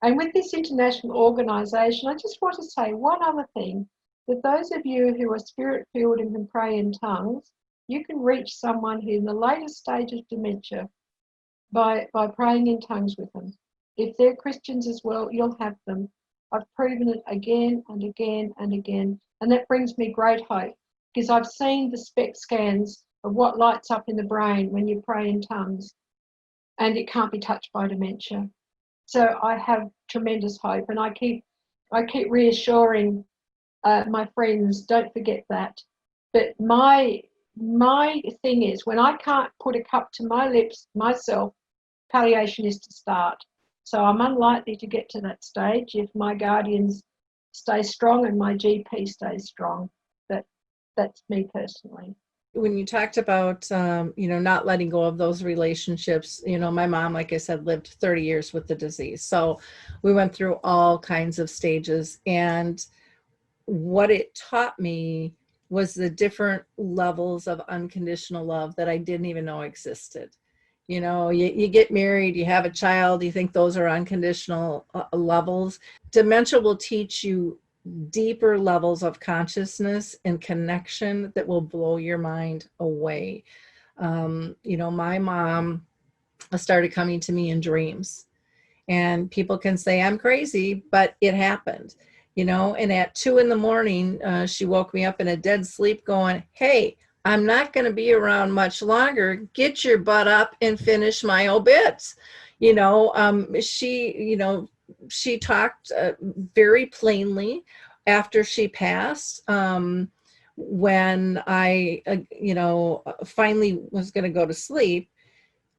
And with this international organisation, I just want to say one other thing, that those of you who are spirit-filled and can pray in tongues, you can reach someone who's in the latest stage of dementia by praying in tongues with them. If they're Christians as well, you'll have them. I've proven it again and again and again, and that brings me great hope, because I've seen the SPECT scans of what lights up in the brain when you pray in tongues, and it can't be touched by dementia. So I have tremendous hope, and I keep reassuring my friends, don't forget that. But my thing is, when I can't put a cup to my lips myself, palliation is to start. So I'm unlikely to get to that stage if my guardians stay strong and my GP stays strong. That's me personally. When you talked about, not letting go of those relationships, my mom, like I said, lived 30 years with the disease. So we went through all kinds of stages. And what it taught me was the different levels of unconditional love that I didn't even know existed. You get married, you have a child, you think those are unconditional levels. Dementia will teach you deeper levels of consciousness and connection that will blow your mind away. My mom started coming to me in dreams, and people can say I'm crazy, but it happened, and at 2 a.m, she woke me up in a dead sleep going, "Hey, I'm not going to be around much longer. Get your butt up and finish my obits." She talked very plainly after she passed. When I, finally was going to go to sleep,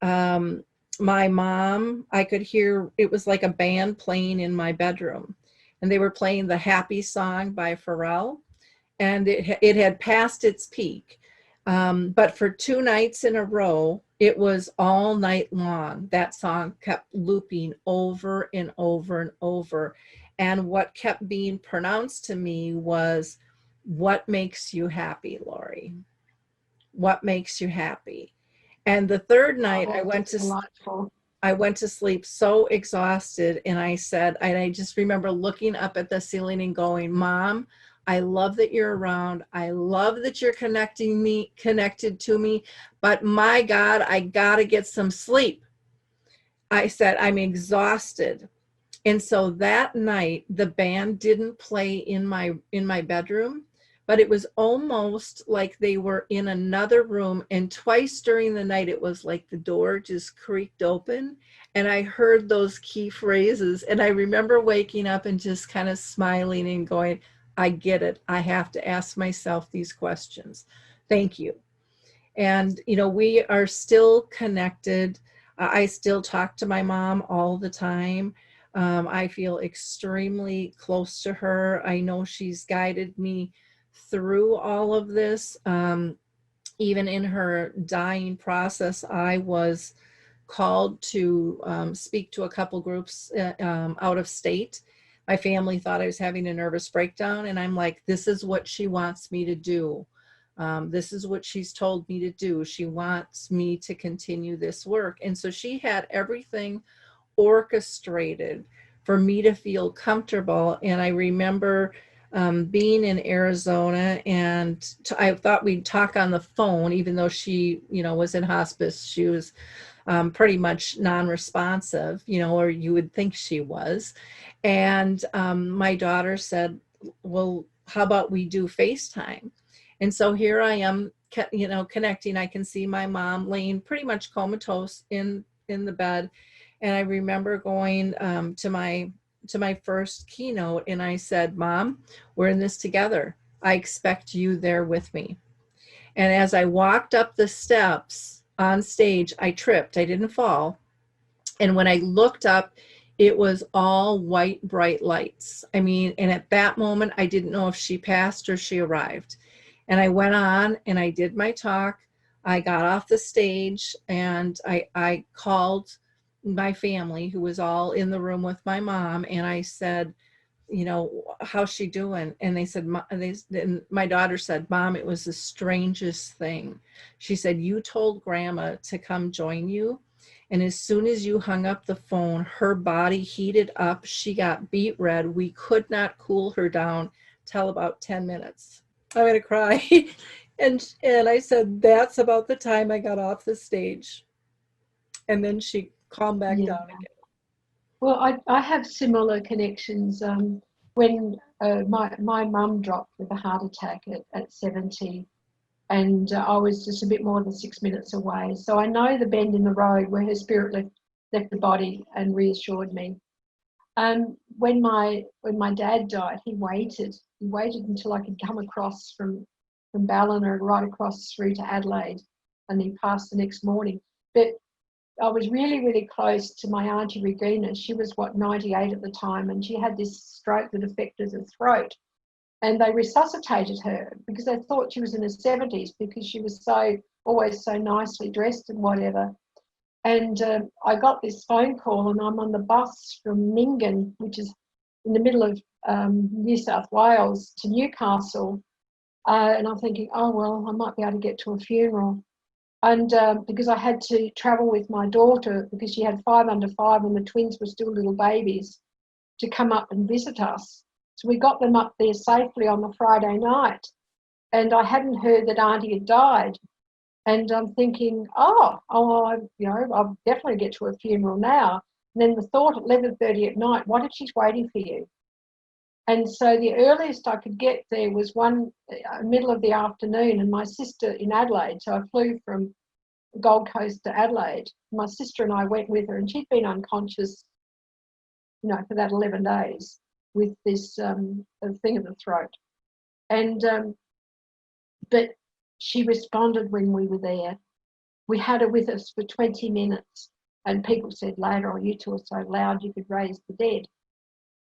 my mom, I could hear, it was like a band playing in my bedroom, and they were playing the Happy song by Pharrell, and it had passed its peak. But for 2 nights in a row, it was all night long. That song kept looping over and over and over. And what kept being pronounced to me was, "What makes you happy, Lori? What makes you happy?" And the third night, I went to sleep so exhausted, and I just remember looking up at the ceiling and going, "Mom, I love that you're around. I love that you're connected to me, but my God, I gotta get some sleep." I said, "I'm exhausted." And so that night, the band didn't play in my bedroom, but it was almost like they were in another room. And twice during the night, it was like the door just creaked open, and I heard those key phrases. And I remember waking up and just kind of smiling and going, "I get it. I have to ask myself these questions. Thank you." And, we are still connected. I still talk to my mom all the time. I feel extremely close to her. I know she's guided me through all of this. Even in her dying process, I was called to speak to a couple groups out of state. My family thought I was having a nervous breakdown, and I'm like, this is what she wants me to do. This is what she's told me to do. She wants me to continue this work. And so she had everything orchestrated for me to feel comfortable. And I remember being in Arizona, and I thought we'd talk on the phone, even though she, was in hospice. She was pretty much non-responsive, or you would think she was. And my daughter said, "Well, how about we do FaceTime?" And so here I am, connecting. I can see my mom laying pretty much comatose in the bed. And I remember going to my first keynote, and I said, "Mom, we're in this together. I expect you there with me." And as I walked up the steps on stage, I tripped. I didn't fall. And when I looked up, it was all white, bright lights. And at that moment, I didn't know if she passed or she arrived. And I went on and I did my talk. I got off the stage, and I called my family, who was all in the room with my mom, and I said, "How's she doing?" And they said, my daughter said, "Mom, it was the strangest thing." She said, "You told Grandma to come join you, And as soon as you hung up the phone, her body heated up. She got beet red. We could not cool her down till about 10 minutes. I'm going to cry. And I said, that's about the time I got off the stage. And then she calmed back Yeah. down again. Well, I have similar connections. When my mum dropped with a heart attack at 70, and I was just a bit more than 6 minutes away. So I know the bend in the road where her spirit left the body and reassured me. When my dad died, he waited until I could come across from Ballina right across through to Adelaide, and he passed the next morning. But I was really, really close to my Auntie Regina. She was, 98 at the time, and she had this stroke that affected her throat. And they resuscitated her because they thought she was in her 70s because she was always so nicely dressed and whatever. And I got this phone call, and I'm on the bus from Mingan, which is in the middle of New South Wales, to Newcastle. And I'm thinking, oh, well, I might be able to get to a funeral. And because I had to travel with my daughter because she had 5 under 5 and the twins were still little babies, to come up and visit us. So we got them up there safely on the Friday night. And I hadn't heard that Auntie had died. And I'm thinking, I'll definitely get to a funeral now. And then the thought at 11:30 at night, what if she's waiting for you? And so the earliest I could get there was middle of the afternoon, and my sister in Adelaide. So I flew from Gold Coast to Adelaide. My sister and I went with her, and she'd been unconscious, for that 11 days with this thing in the throat. And but she responded when we were there. We had her with us for 20 minutes, and people said later, "Oh, you two are so loud you could raise the dead."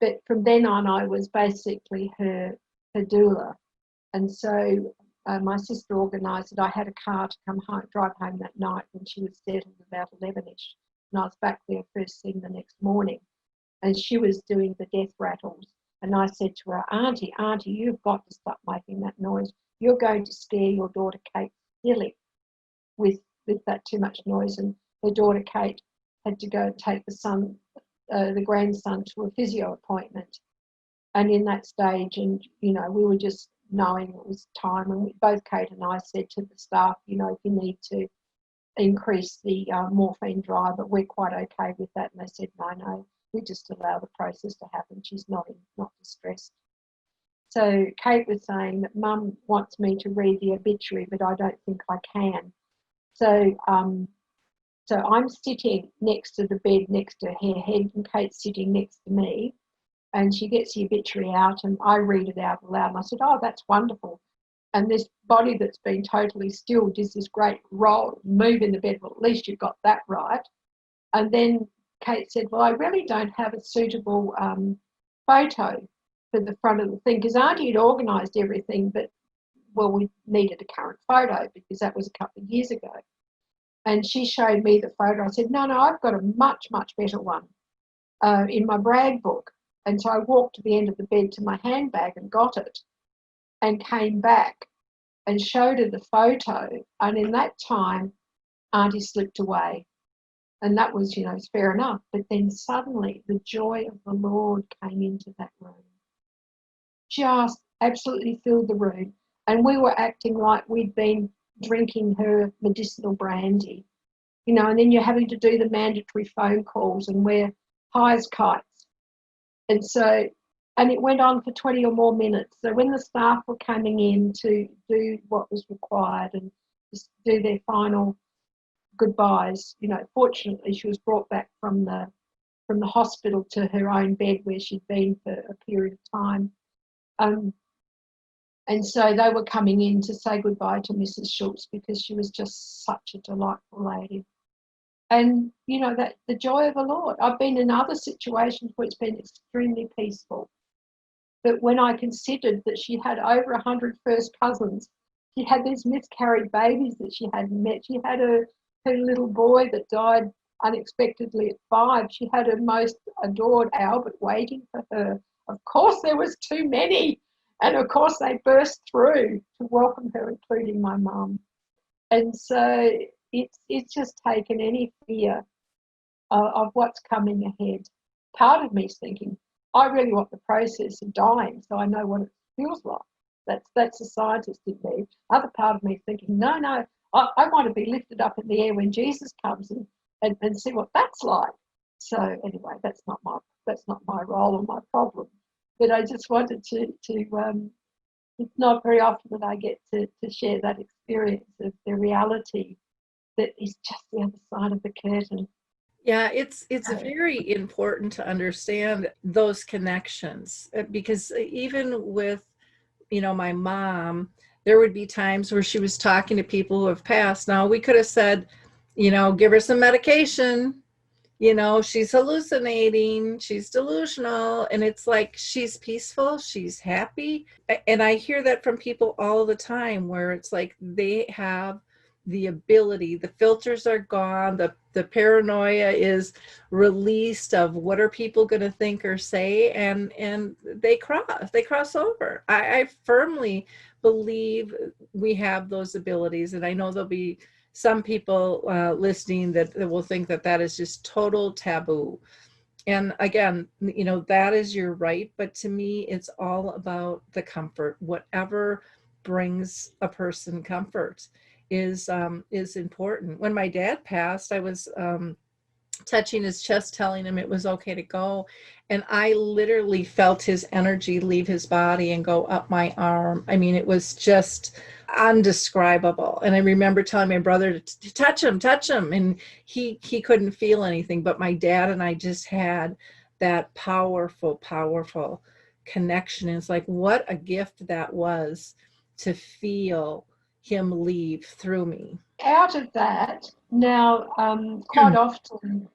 But from then on, I was basically her doula. And so my sister organised that I had a car to drive home that night when she was settled about 11ish. And I was back there first thing the next morning. And she was doing the death rattles. And I said to her, Auntie, you've got to stop making that noise. You're going to scare your daughter Kate silly with that too much noise. And her daughter Kate had to go and take the grandson to a physio appointment. And in that stage, and we were just knowing it was time, and both Kate and I said to the staff, if you need to increase the morphine drive, but we're quite okay with that. And they said, no, we just allow the process to happen. She's not distressed. So Kate was saying that Mum wants me to read the obituary, but I don't think I can. So I'm sitting next to the bed next to her head, and Kate's sitting next to me, and she gets the obituary out and I read it out aloud. And I said, oh, that's wonderful. And this body that's been totally still does this great roll, move in the bed. Well, at least you got that right. And then Kate said, well, I really don't have a suitable photo for the front of the thing, because Auntie had organised everything, but, well, we needed a current photo because that was a couple of years ago. And she showed me the photo. I said, no, I've got a much, much better one in my brag book. And so I walked to the end of the bed to my handbag and got it and came back and showed her the photo. And in that time, Auntie slipped away. And that was, it's fair enough. But then suddenly the joy of the Lord came into that room. Just absolutely filled the room. And we were acting like we'd been drinking her medicinal brandy, and then you're having to do the mandatory phone calls and wear high as kites. And it went on for 20 or more minutes. So when the staff were coming in to do what was required and just do their final goodbyes, fortunately she was brought back from the hospital to her own bed where she'd been for a period of time. And so they were coming in to say goodbye to Mrs. Schultz because she was just such a delightful lady. And, that the joy of the Lord. I've been in other situations where it's been extremely peaceful. But when I considered that she had over 100 first cousins, she had these miscarried babies that she hadn't met. She had her little boy that died unexpectedly at 5. She had her most adored Albert waiting for her. Of course, there was too many. And of course, they burst through to welcome her, including my mum. And so it's just taken any fear of what's coming ahead. Part of me is thinking, I really want the process of dying so I know what it feels like. That's the scientist in me. Other part of me is thinking, no, I want to be lifted up in the air when Jesus comes and see what that's like. So anyway, that's not my role or my problem. But I just wanted to it's not very often that I get to share that experience of the reality that is just the other side of the curtain. Yeah, it's very important to understand those connections, because even with, my mom, there would be times where she was talking to people who have passed. Now, we could have said, give her some medication, she's hallucinating, she's delusional, and it's like she's peaceful, she's happy. And I hear that from people all the time, where it's like they have the ability, the filters are gone, the paranoia is released of what are people going to think or say, and they cross over. I firmly believe we have those abilities, and I know there'll be some people listening that will think that is just total taboo. And again, that is your right. But to me, it's all about the comfort. Whatever brings a person comfort is important. When my dad passed, I was touching his chest, telling him it was okay to go. And I literally felt his energy leave his body and go up my arm. I mean, it was just undescribable. And I remember telling my brother to touch him. And he couldn't feel anything. But my dad and I just had that powerful connection. And it's like, what a gift that was to feel him leave through me. Out of that, now, quite often,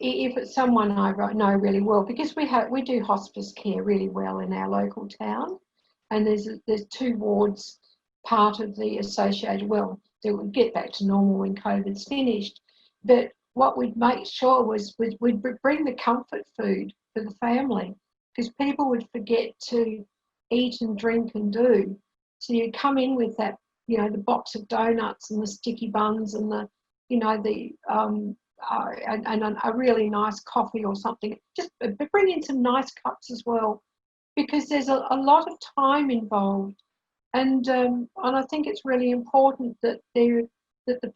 if it's someone I know really well, because we do hospice care really well in our local town, and there's 2 wards, part of the associated. Well, it would get back to normal when COVID's finished, but what we'd make sure was we'd bring the comfort food for the family, because people would forget to eat and drink and do. So you come in with that, the box of donuts and the sticky buns and the, and a really nice coffee or something. Just bring in some nice cups as well, because there's a lot of time involved, and I think it's really important that the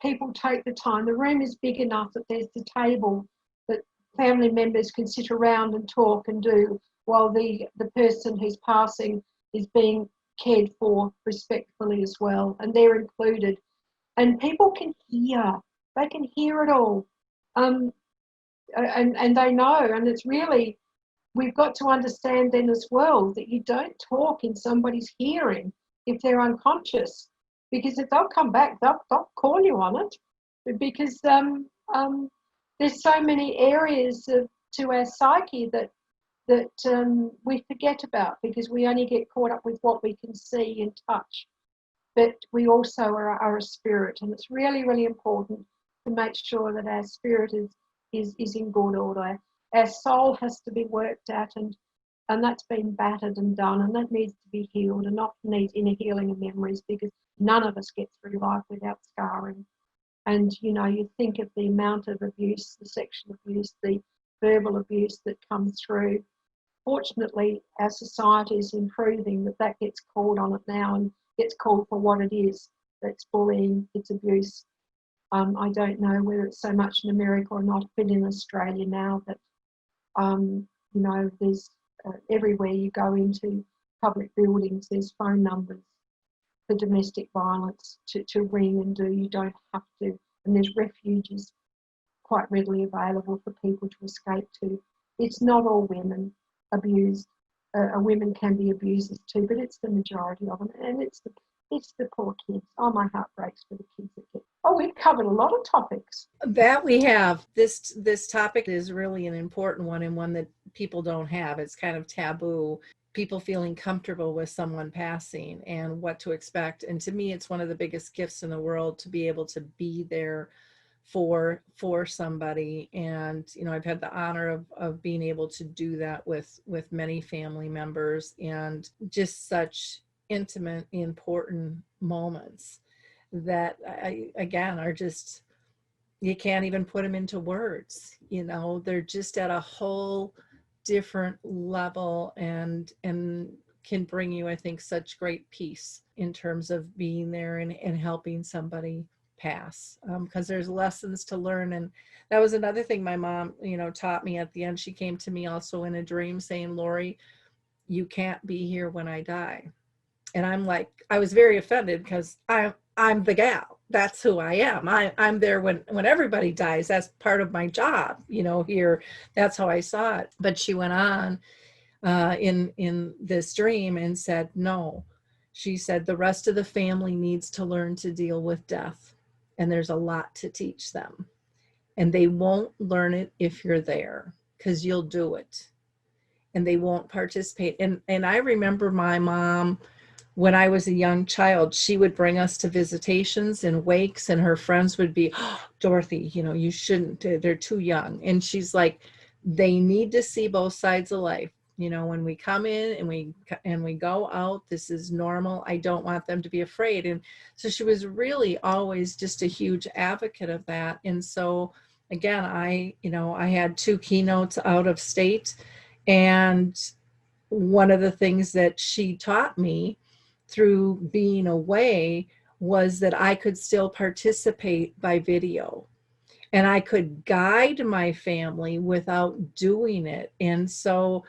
people take the time. The room is big enough that there's the table that family members can sit around and talk and do while the person who's passing is being cared for respectfully as well, and they're included. And people can hear, they can hear it all, and they know. And it's really, we've got to understand then as well that you don't talk in somebody's hearing if they're unconscious, because if they'll come back, they'll call you on it, because there's so many areas to our psyche that we forget about, because we only get caught up with what we can see and touch. But we also are a spirit, and it's really, really important to make sure that our spirit is in good order. Our soul has to be worked at, and that's been battered and done, and that needs to be healed, and often needs inner healing and memories, because none of us get through life without scarring. And you think of the amount of abuse, the sexual abuse, the verbal abuse that comes through. Fortunately, our society is improving, that gets called on it now and gets called for what it is. That's bullying, it's abuse. I don't know whether it's so much in America or not, but in Australia now that, there's everywhere you go into public buildings, there's phone numbers for domestic violence to ring and do. You don't have to. And there's refuges quite readily available for people to escape to. It's not all women abused. Women can be abusers too, but it's the majority of them, and it's the poor kids. Oh, my heart breaks for the kids that get. Oh, we've covered a lot of topics. That we have. This topic is really an important one, and one that people don't have. It's kind of taboo. People feeling comfortable with someone passing and what to expect. And to me, it's one of the biggest gifts in the world to be able to be there for somebody. And I've had the honor of being able to do that with many family members, and just such intimate, important moments that again are just you can't even put them into words. They're just at a whole different level, and can bring you, I think, such great peace in terms of being there and helping somebody pass, because there's lessons to learn. And that was another thing my mom, taught me at the end. She came to me also in a dream saying, Lori, you can't be here when I die. And I was very offended, because I'm the gal. That's who I am. I'm there when everybody dies. That's part of my job, here. That's how I saw it. But she went on in this dream and said, no. She said, the rest of the family needs to learn to deal with death. And there's a lot to teach them. And they won't learn it if you're there, because you'll do it. And they won't participate. And I remember my mom, when I was a young child, she would bring us to visitations and wakes, and her friends would be, oh, Dorothy, you shouldn't, they're too young. And she's like, they need to see both sides of life. When we come in and we go out, this is normal. I don't want them to be afraid. And so she was really always just a huge advocate of that. And so again, I had 2 keynotes out of state. And one of the things that she taught me through being away was that I could still participate by video, and I could guide my family without doing it. And so,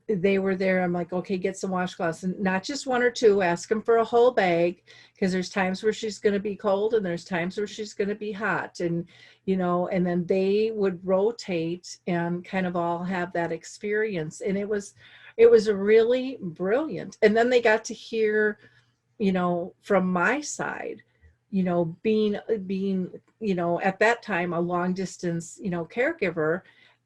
they were there. I'm like, okay, get some washcloths, and not just 1 or 2, ask them for a whole bag, because there's times where she's going to be cold and there's times where she's going to be hot. And, and then they would rotate and kind of all have that experience. And it was really brilliant. And then they got to hear, from my side, being, at that time, a long distance, caregiver.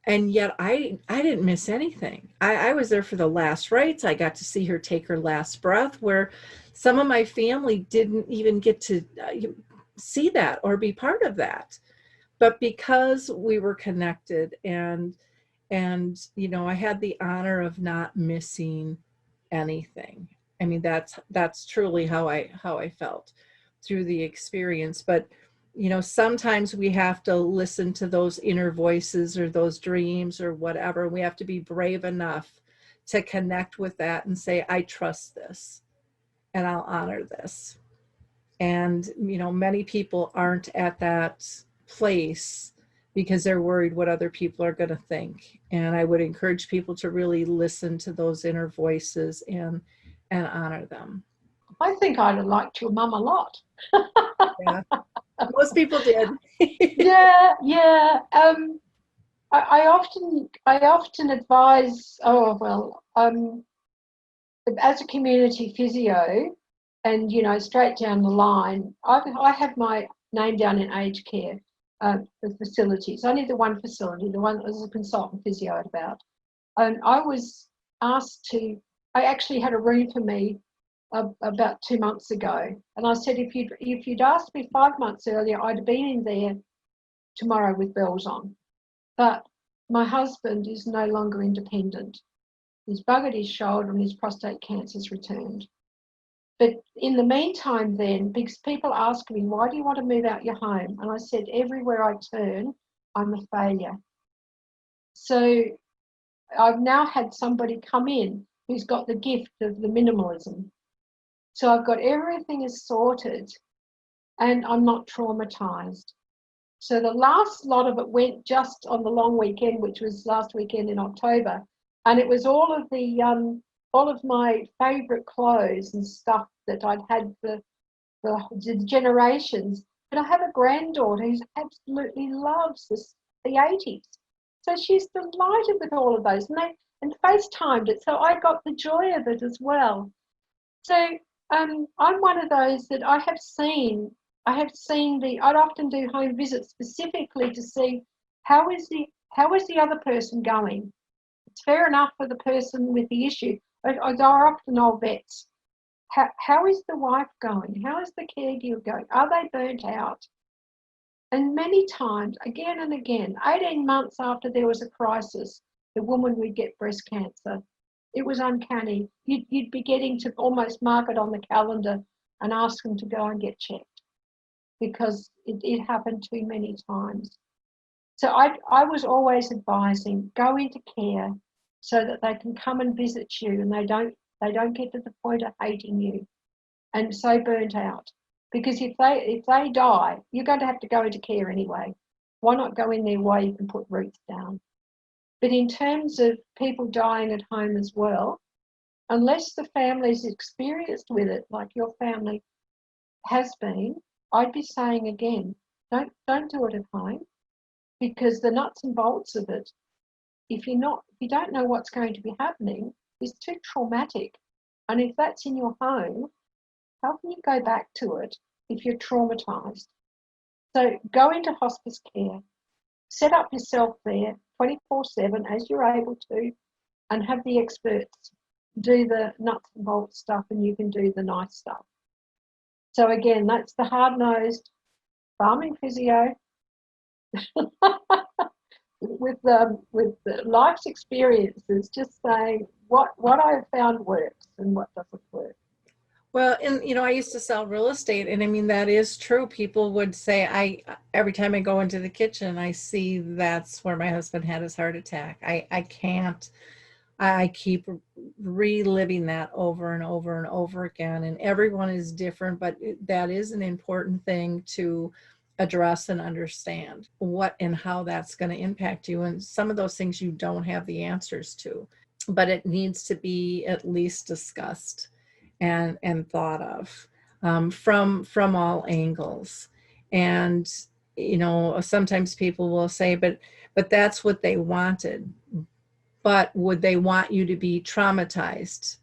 And yet I didn't miss anything. I was there for the last rites. I got to see her take her last breath, where some of my family didn't even get to see that or be part of that. But because we were connected, and I had the honor of not missing anything. I mean, that's truly how I felt through the experience. But sometimes we have to listen to those inner voices or those dreams or whatever. We have to be brave enough to connect with that and say, I trust this and I'll honor this. And, many people aren't at that place because they're worried what other people are going to think. And I would encourage people to really listen to those inner voices and honor them. I think I'd have liked your mum a lot. Yeah. Most people did. Yeah. I often advise. As a community physio, and straight down the line, I have my name down in aged care facilities. Only the one facility, the one that was a consultant physio at about. And I was asked to. I actually had a room for me about 2 months ago, and I said, if you'd asked me 5 months earlier, I'd have been in there tomorrow with bells on. But my husband is no longer independent. He's buggered his shoulder and his prostate cancer's returned. But in the meantime then, because people ask me, why do you want to move out your home? And I said, everywhere I turn, I'm a failure. So I've now had somebody come in who's got the gift of the minimalism. So I've got everything is sorted and I'm not traumatized. So the last lot of it went just on the long weekend, which was last weekend in October. And it was all of my favorite clothes and stuff that I'd had for the generations. But I have a granddaughter who absolutely loves the 80s. So she's delighted with all of those, and FaceTimed it. So I got the joy of it as well. So I'm one of those that I'd often do home visits specifically to see how is the other person going. It's fair enough for the person with the issue. They're often old vets. How is the wife going? How is the caregiver going? Are they burnt out? And many times, again and again, 18 months after there was a crisis, the woman would get breast cancer. It was uncanny. You'd be getting to almost mark it on the calendar and ask them to go and get checked. because it happened too many times. So I was always advising, go into care so that they can come and visit you and they don't get to the point of hating you and so burnt out. Because if they die, you're going to have to go into care anyway. Why not go in there while you can put roots down? But in terms of people dying at home as well, unless the family's experienced with it, like your family has been, I'd be saying again, don't do it at home, because the nuts and bolts of it, if you don't know what's going to be happening, is too traumatic. And if that's in your home, how can you go back to it if you're traumatized? So go into hospice care, set up yourself there 24/7 as you're able to, and have the experts do the nuts and bolts stuff, and you can do the nice stuff. So again, that's the hard-nosed farming physio with the life's experiences, just saying what I've found works and what doesn't work. Well, and I used to sell real estate, and I mean, that is true. People would say, every time I go into the kitchen, I see that's where my husband had his heart attack. I keep reliving that over and over and over again, and everyone is different, but that is an important thing to address and understand what and how that's going to impact you. And some of those things you don't have the answers to, but it needs to be at least discussed and thought of from all angles. And sometimes people will say, but that's what they wanted. But would they want you to be traumatized?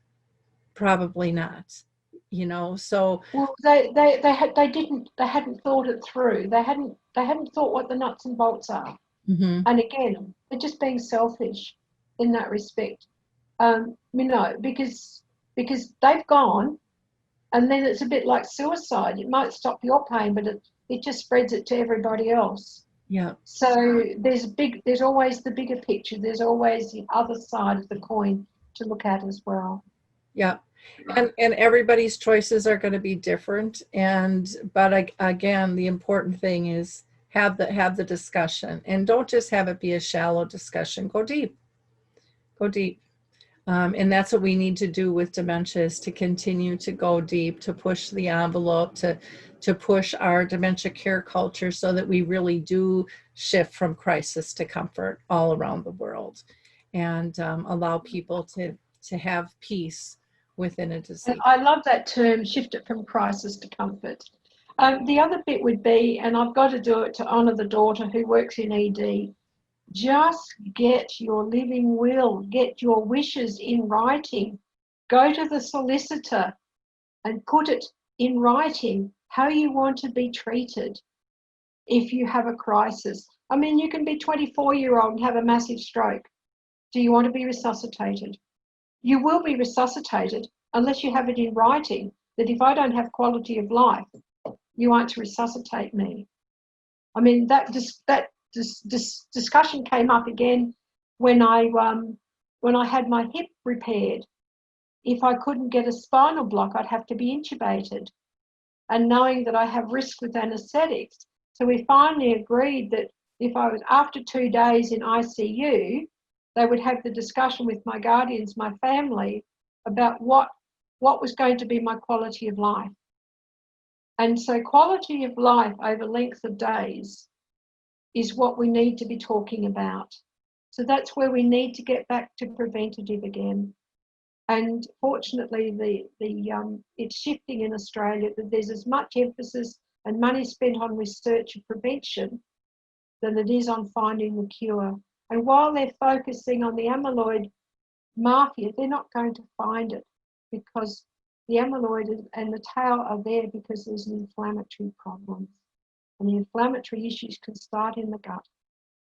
Probably not. So well, they hadn't thought it through. They hadn't thought what the nuts and bolts are. mm-hmm. And again, they're just being selfish in that respect. Because they've gone, and then it's a bit like suicide. It might stop your pain, but it just spreads it to everybody else. Yeah. So there's always the bigger picture. There's always the other side of the coin to look at as well. Yeah. And everybody's choices are going to be different. But again, the important thing is have the discussion, and don't just have it be a shallow discussion. Go deep. And that's what we need to do with dementia, is to continue to go deep, to push the envelope, to push our dementia care culture so that we really do shift from crisis to comfort all around the world, and allow people to have peace within a disease. I love that term, shift it from crisis to comfort. The other bit would be, and I've got to do it to honour the daughter who works in ED, just get your living will, get your wishes in writing. Go to the solicitor and put it in writing how you want to be treated if you have a crisis. I mean, you can be 24-year-old and have a massive stroke. Do you want to be resuscitated? You will be resuscitated unless you have it in writing that if I don't have quality of life, you aren't to resuscitate me. I mean, that discussion came up again when I had my hip repaired. If I couldn't get a spinal block, I'd have to be intubated. And knowing that I have risk with anaesthetics, so we finally agreed that if I was after 2 days in ICU, they would have the discussion with my guardians, my family, about what was going to be my quality of life. And so quality of life over length of days is what we need to be talking about. So that's where we need to get back to preventative again. And fortunately, it's shifting in Australia, that there's as much emphasis and money spent on research and prevention than it is on finding the cure. And while they're focusing on the amyloid mafia, they're not going to find it, because the amyloid and the tau are there because there's an inflammatory problem. And the inflammatory issues can start in the gut.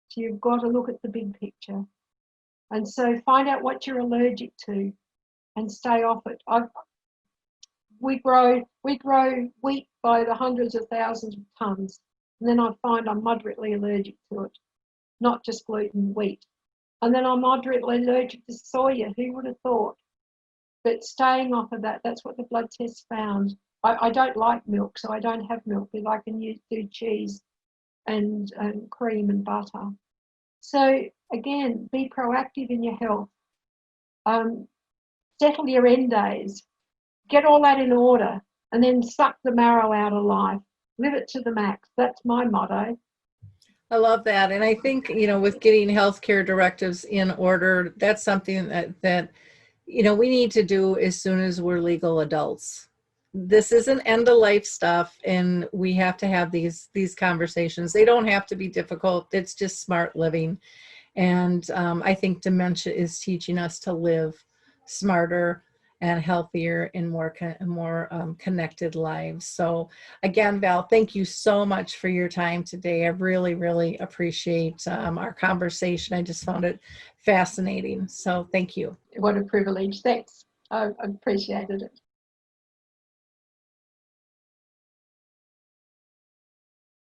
So you've got to look at the big picture. And so find out what you're allergic to and stay off it. We grow wheat by the hundreds of thousands of tonnes, and then I find I'm moderately allergic to it, not just gluten, wheat. And then I'm moderately allergic to soya. Who would have thought? But staying off of that, that's what the blood test found. I don't like milk, so I don't have milk, but I can do cheese and cream and butter. So again, be proactive in your health. Settle your end days. Get all that in order, and then suck the marrow out of life. Live it to the max. That's my motto. I love that. And I think, with getting healthcare directives in order, that's something that we need to do as soon as we're legal adults. This isn't end of life stuff, and we have to have these conversations. They don't have to be difficult. It's just smart living. And I think dementia is teaching us to live smarter and healthier and more connected lives. So again, Val, thank you so much for your time today. I really, really appreciate our conversation. I just found it fascinating. So thank you. What a privilege. Thanks. I appreciated it.